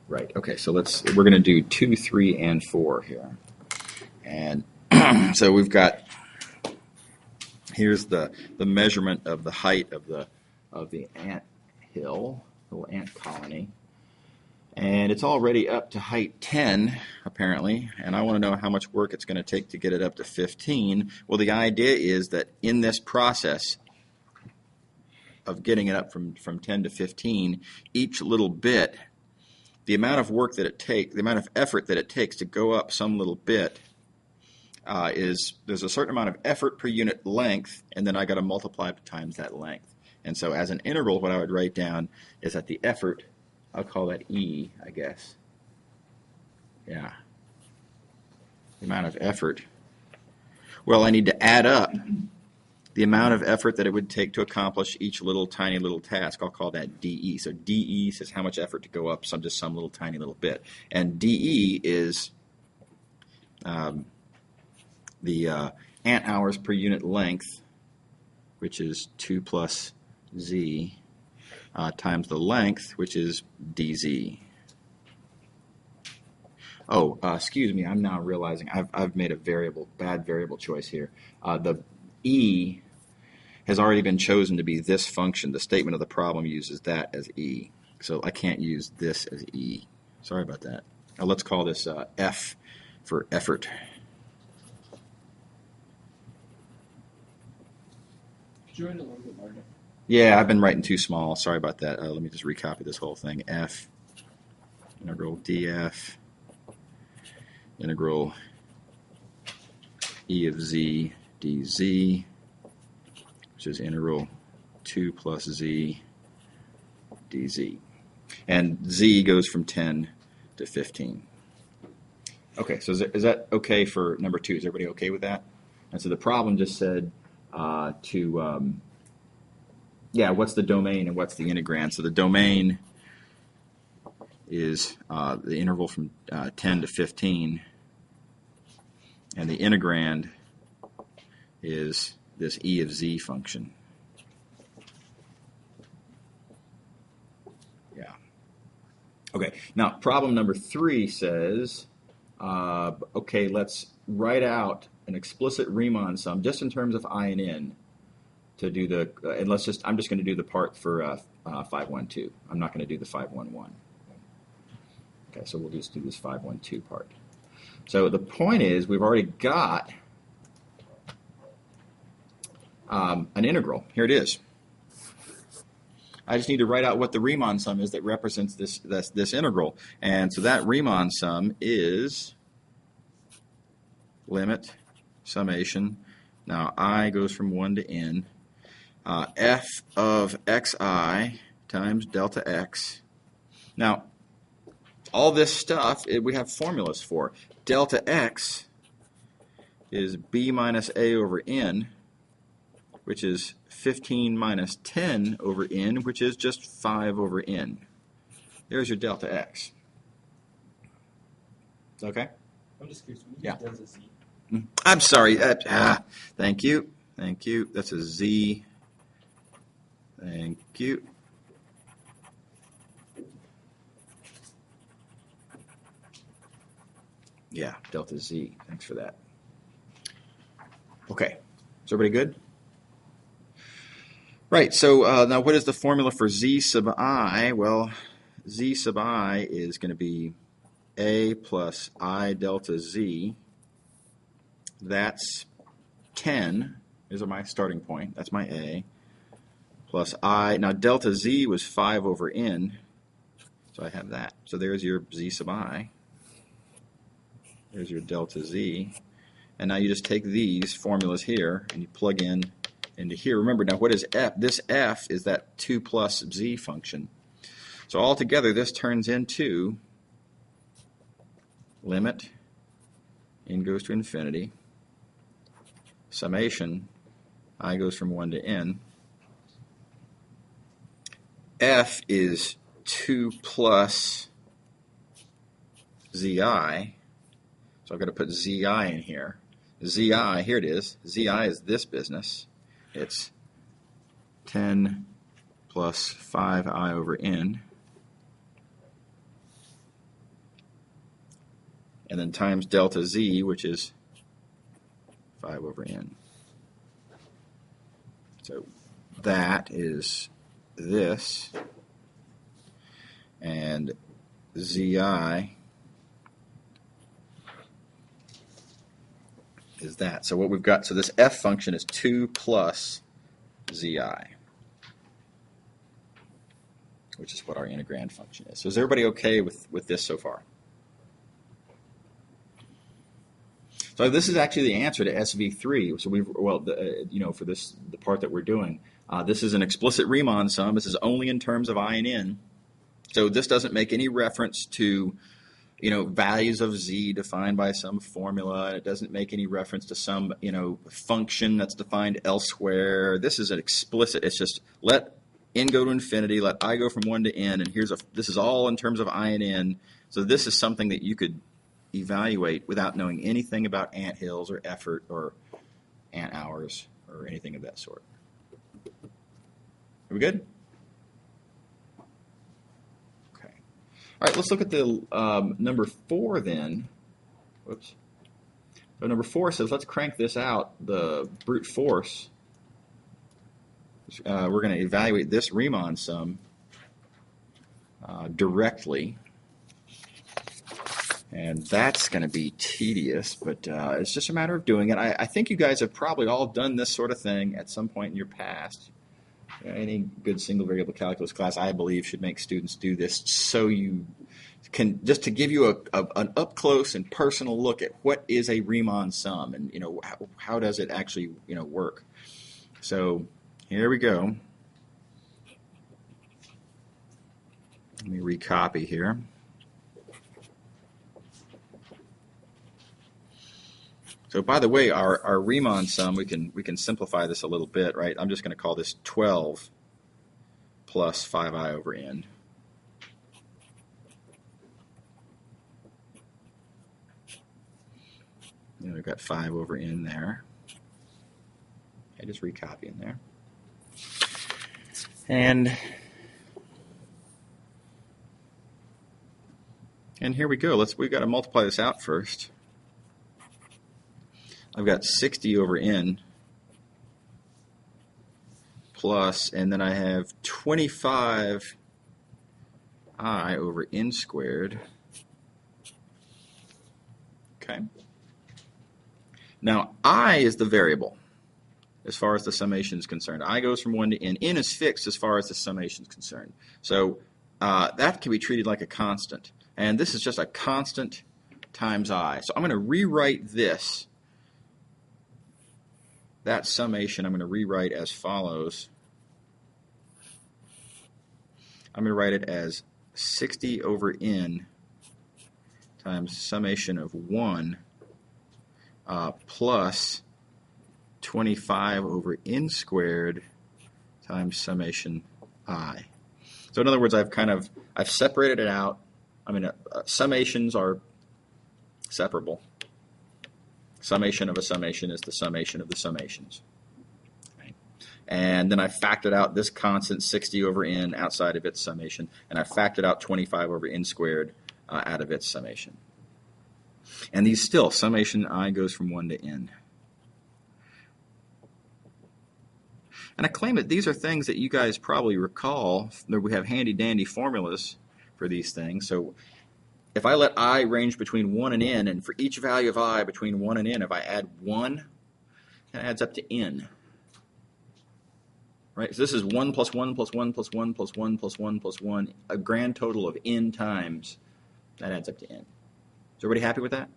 Right. Okay. So we're going to do 2, 3, and 4 here, and so we've got here's the measurement of the height of the ant hill, little ant colony, and it's already up to height 10 apparently, and I want to know how much work it's going to take to get it up to 15. Well, the idea is that in this process of getting it up from 10 to 15, each little bit, the amount of work that it takes, the amount of effort that it takes to go up some little bit there's a certain amount of effort per unit length, and then I got to multiply it times that length. And so as an integral, what I would write down is that the effort, I'll call that E, I guess. Yeah. The amount of effort. Well, I need to add up the amount of effort that it would take to accomplish each little tiny little task. I'll call that DE. So DE says how much effort to go up some little tiny little bit. And DE is the ant hours per unit length, which is 2 plus Z, times the length, which is DZ. Oh, excuse me, I'm now realizing I've made a bad variable choice here. The E has already been chosen to be this function. The statement of the problem uses that as E. So I can't use this as E. Sorry about that. Now let's call this F for effort. Could you write a little bit larger? Yeah, I've been writing too small. Sorry about that. Let me just recopy this whole thing. F, integral df, integral E of z dz, which is integral 2 plus z dz. And z goes from 10 to 15. Okay, so is that okay for number 2? Is everybody okay with that? And so the problem just said what's the domain and what's the integrand? So the domain is the interval from 10 to 15, and the integrand is this E of z function. Yeah. Okay, now problem number 3 says, okay, let's write out an explicit Riemann sum just in terms of I and N to do the, and I'm just going to do the part for 512. I'm not going to do the 511. Okay, so we'll just do this 512 part. So the point is, we've already got an integral. Here it is. I just need to write out what the Riemann sum is that represents this integral. And so that Riemann sum is limit, summation. Now I goes from 1 to n. F of xi times delta x. Now, all this stuff we have formulas for. Delta x is b minus a over n, which is 15 minus 10 over n, which is just 5 over n. There's your delta x. Okay? I'm just curious. Yeah. Delta z. I'm sorry. Thank you. Thank you. That's a z. Thank you. Yeah, delta z. Thanks for that. Okay. Is everybody good? Right. So now what is the formula for z sub I? Well, z sub I is going to be a plus I delta z. That's 10. These are my starting point. That's my a. Plus I. Now delta z was 5 over n. So I have that. So there's your z sub I. There's your delta z. And now you just take these formulas here and you plug in into here. Remember, now what is f? This f is that 2 plus z function. So altogether, this turns into limit, n goes to infinity, summation, I goes from 1 to n. F is 2 plus zi. So I've got to put zi in here. Zi, here it is. Zi is this business. It's 10 plus 5i over n. and then times delta z, which is 5 over n. So that is this, and zi is that. So what we've got, so this f function is 2 plus zi, which is what our integrand function is. So is everybody okay with this so far? So this is actually the answer to SV3. So for the part that we're doing, this is an explicit Riemann sum. This is only in terms of I and n. So this doesn't make any reference to, values of z defined by some formula. It doesn't make any reference to some, function that's defined elsewhere. This is an explicit. It's just let n go to infinity, let I go from 1 to n, and this is all in terms of I and n. So this is something that you could evaluate without knowing anything about ant hills or effort or ant hours or anything of that sort. Are we good? Okay. All right, let's look at the number 4 then. Whoops. So number 4 says let's crank this out, the brute force. We're going to evaluate this Riemann sum directly. And that's going to be tedious, but it's just a matter of doing it. I think you guys have probably all done this sort of thing at some point in your past. Any good single variable calculus class, I believe, should make students do this so you can, just to give you an up close and personal look at what is a Riemann sum and how does it actually work. So here we go. Let me recopy here. So by the way, our Riemann sum, we can simplify this a little bit, right? I'm just going to call this 12 plus 5i over n. And we've got 5 over n there. I just recopy in there. And here we go. We've got to multiply this out first. I've got 60 over n plus, and then I have 25i over n squared. Okay. Now, I is the variable as far as the summation is concerned. I goes from 1 to n. N is fixed as far as the summation is concerned. So that can be treated like a constant. And this is just a constant times I. So I'm going to rewrite this. That summation I'm going to rewrite as follows. I'm going to write it as 60 over n times summation of 1 plus 25 over n squared times summation I. So in other words, I've separated it out. I mean, summations are separable. Summation of a summation is the summation of the summations. Right? And then I factored out this constant 60 over n outside of its summation, and I factored out 25 over n squared out of its summation. And these still, summation I goes from 1 to n. And I claim that these are things that you guys probably recall, that we have handy-dandy formulas for these things. So if I let I range between 1 and n, and for each value of I between 1 and n, if I add 1, that adds up to n. Right? So this is 1 plus 1 plus 1 plus 1 plus 1 plus 1 plus 1, a grand total of n times. That adds up to n. Is everybody happy with that?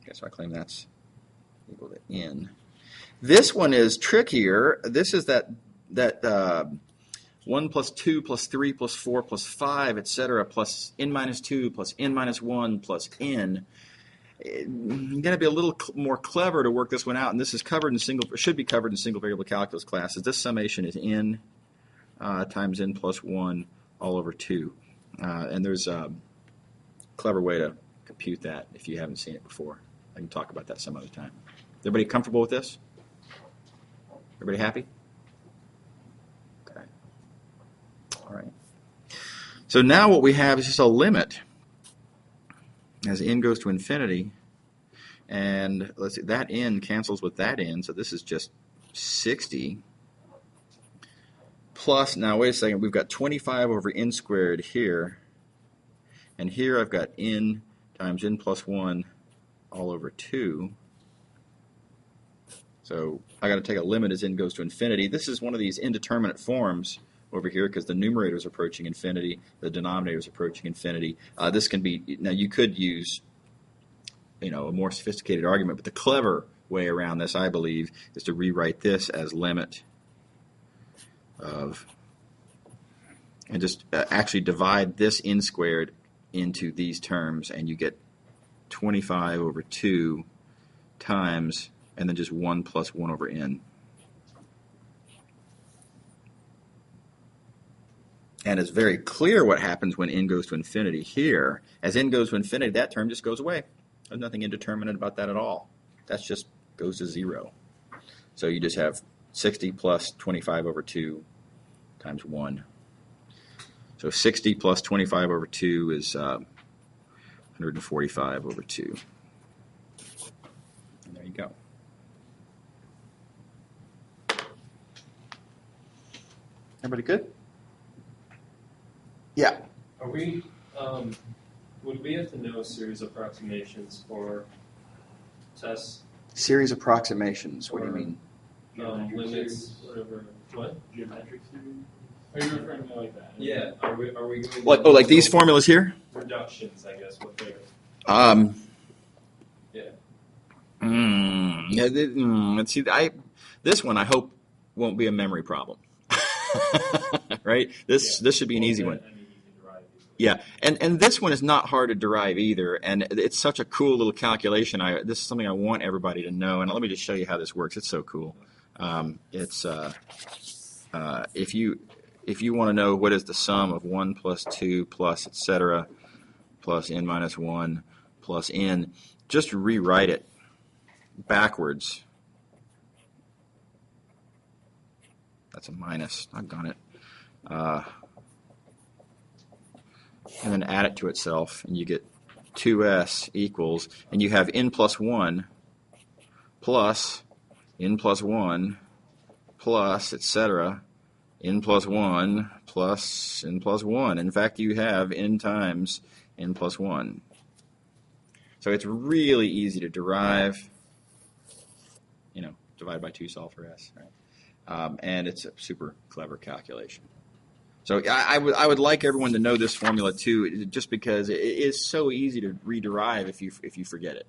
Okay, so I claim that's equal to n. This one is trickier. This is that 1 plus 2 plus 3 plus 4 plus 5, etc., plus n minus 2 plus n minus 1 plus n. You've got to be a little more clever to work this one out, and this is should be covered in single variable calculus classes. This summation is n times n plus 1 all over 2. And there's a clever way to compute that if you haven't seen it before. I can talk about that some other time. Everybody comfortable with this? Everybody happy? Okay. All right. So now what we have is just a limit. as n goes to infinity, and let's see, that n cancels with that n, so this is just 60 plus, now wait a second, we've got 25 over n squared here, and here I've got n times n plus 1 all over 2. So I got to take a limit as n goes to infinity. This is one of these indeterminate forms over here because the numerator is approaching infinity, the denominator is approaching infinity. This can be, now you could use, a more sophisticated argument, but the clever way around this, I believe, is to rewrite this as limit of, and just actually divide this n squared into these terms, and you get 25 over 2 times, and then just 1 plus 1 over n. And it's very clear what happens when n goes to infinity here. As n goes to infinity, that term just goes away. There's nothing indeterminate about that at all. That just goes to 0. So you just have 60 plus 25 over 2 times 1. So 60 plus 25 over 2 is 145 over 2. And there you go. Everybody good? Yeah. Are we, would we have to know series approximations for tests? Series approximations, what do you mean? Limits, whatever. What? Geometric series? Are you referring to like that? Yeah. Are we going to Like these formulas here? reductions, I guess, what they're. Yeah. Let's see. This one I hope won't be a memory problem. Right? This should be an easy one. Yeah, and this one is not hard to derive either, and it's such a cool little calculation. This is something I want everybody to know, and let me just show you how this works. It's so cool. If you want to know what is the sum of 1 plus 2 plus etc. plus n minus 1 plus n, just rewrite it backwards. That's a minus. Doggone it. And then add it to itself, and you get 2s equals, and you have n plus 1 plus n plus 1 plus etc. n plus 1 plus n plus 1. In fact, you have n times n plus 1. So it's really easy to derive. Divide by 2, solve for s. Right? And it's a super clever calculation. So I would like everyone to know this formula too, just because it is so easy to rederive if you forget it.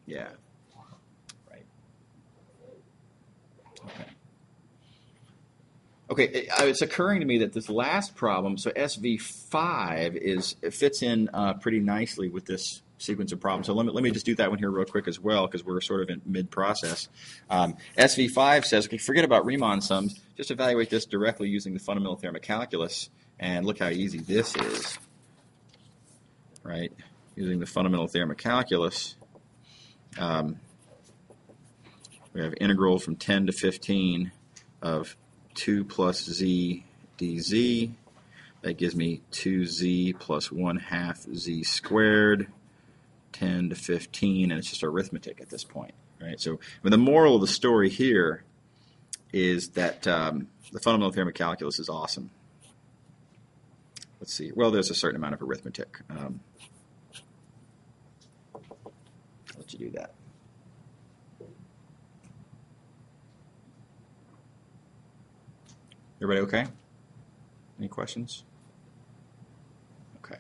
Yeah. Right. Okay. It's occurring to me that this last problem, so SV5 fits in pretty nicely with this sequence of problems. So let me just do that one here real quick as well, because we're sort of in mid-process. SV5 says, okay, forget about Riemann sums. Just evaluate this directly using the fundamental theorem of calculus, and look how easy this is. Right? Using the fundamental theorem of calculus, we have integral from 10 to 15 of 2 plus z dz. That gives me 2z plus 1/2 z squared. 10 to 15, and it's just arithmetic at this point, right? So the moral of the story here is that the fundamental theorem of calculus is awesome. Let's see. Well, there's a certain amount of arithmetic. I'll let you do that. Everybody okay? Any questions? Okay.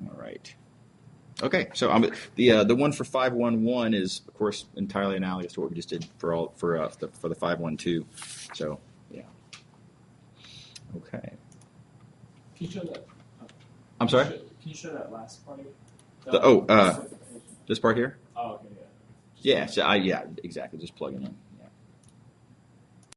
All right. Okay, so the one for 511 is, of course, entirely analogous to what we just did for the 512. So, yeah. Okay. Can you show that? I'm sorry? Can you show that last part? This part here? Oh, okay, Yeah. Yeah, exactly. Just plug it in.